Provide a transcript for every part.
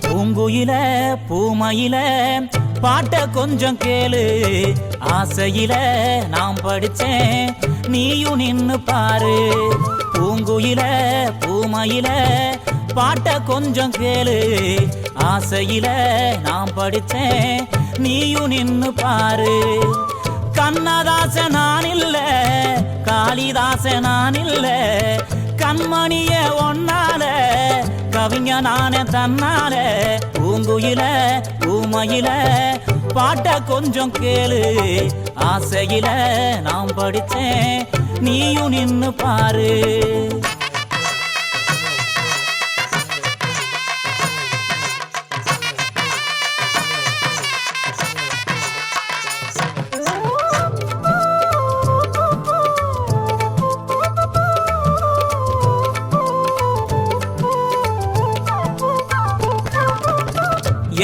பூங்குயில பூமயில பாட்ட கொஞ்சம் கேளு, ஆசையில நாம் படிச்சேன் நீயும் நின்னு பாரு. பூங்குயில பூமயில பாட்ட கொஞ்சம் கேளு, ஆசையில நாம் படிச்சேன் நீயும் நின்னு பாரு. கண்ணதாச நான் இல்ல, காளிதாச நான் இல்ல, கண்மணிய ஒன்னால கவிஞ நானே தன்னால. பூங்குயில பூமயில பாட்ட கொஞ்சம் கேளு, ஆசையில நாம் படிச்சேன் நீயும் நின்னு பாரு.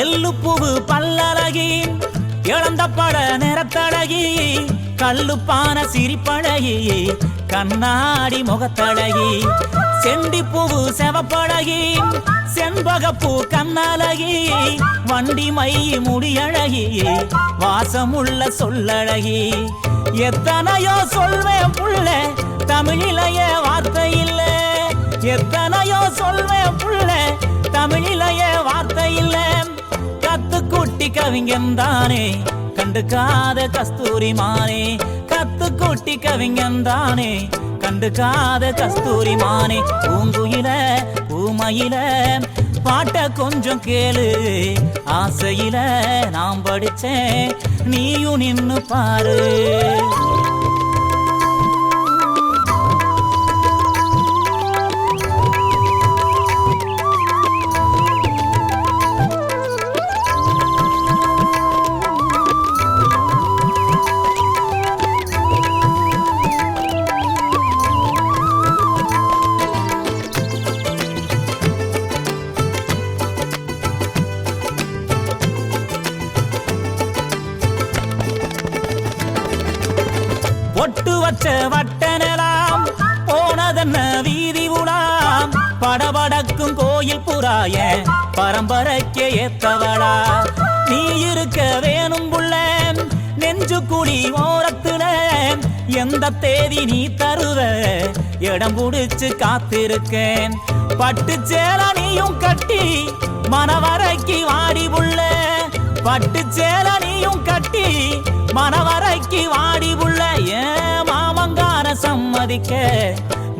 எள்ளுப்பூவு பல்லழகி, இழந்த பட நிறத்தழகி, கல்லுப்பான சிரிப்பழகி, கண்ணாடி முகத்தழகி, செண்டிப்பூவு செவப்பழகி, செண்பகப்பூ கண்ணழகி, வண்டி மை முடியழகி, வாசமுள்ள சொல்லழகி. எத்தனையோ சொல்வேன் புள்ள, தமிழிலைய வார்த்தை இல்ல. எத்தனையோ சொல்வேன் புள்ள, தமிழிலைய வார்த்தை இல்ல. கத்துக்குட்டி கவிஞன் தானே கண்டுக்காத கஸ்தூரி மானே, கத்துக்குட்டி கவிஞன் தானே கண்டுக்காத கஸ்தூரி மானே. பூங்குயில பூமயில பாட்ட கொஞ்சம் கேளு, ஆசையில நாம் படிச்சேன் நீயும் நின்னு பாரு. ஒட்டு வச்ச வட்டனலாம் போனதென்ன வீதி உலாம், படபடக்கும் கோயில் புறாய பரம்பரைக்கு ஏத்தவளா. நீ இருக்க வேணும் புள்ள நெஞ்சு குடி ஓரத்துல, எந்த தேதி நீ தருவ இடம் புடிச்சு காத்திருக்கேன். பட்டு சேல நீயும் கட்டி மனவரைக்கு வாடி புள்ள, பட்டு சேல நீயும் கட்டி மனவரைக்கு வாடி புள்ள. ஏன் மாமங்கார சம்மதிக்க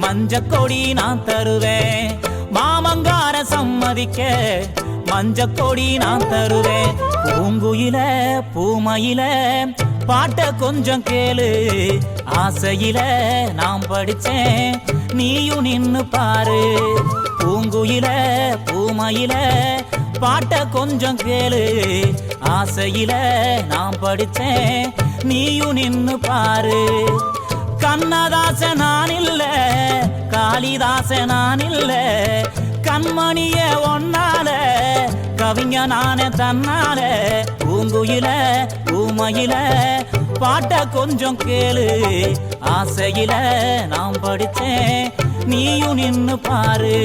மஞ்ச கொடி நான் தருவேன், மாமங்கார சம்மதிக்க மஞ்ச கொடி நான் தருவேன். பூங்குயில பூமயில பாட்ட கொஞ்சம் கேளு, ஆசையில நாம் படிச்சேன் நீயும் நின்னு பாரு. பூங்குயில பூமயில பாட்ட கொஞ்சம் கேளு, ஆசையில நாம் படிச்சேன் நீயும் நின்னு பாரு. கண்ணதாச நான் இல்ல, காளிதாச நான் இல்ல, கண்மணிய ஒன்னால கவிஞ நானே தன்னால. பூங்குயில பூமயில பாட்ட கொஞ்சம் கேளு, ஆசையில நாம் படிச்சேன் நீயும் நின்னு பாரு.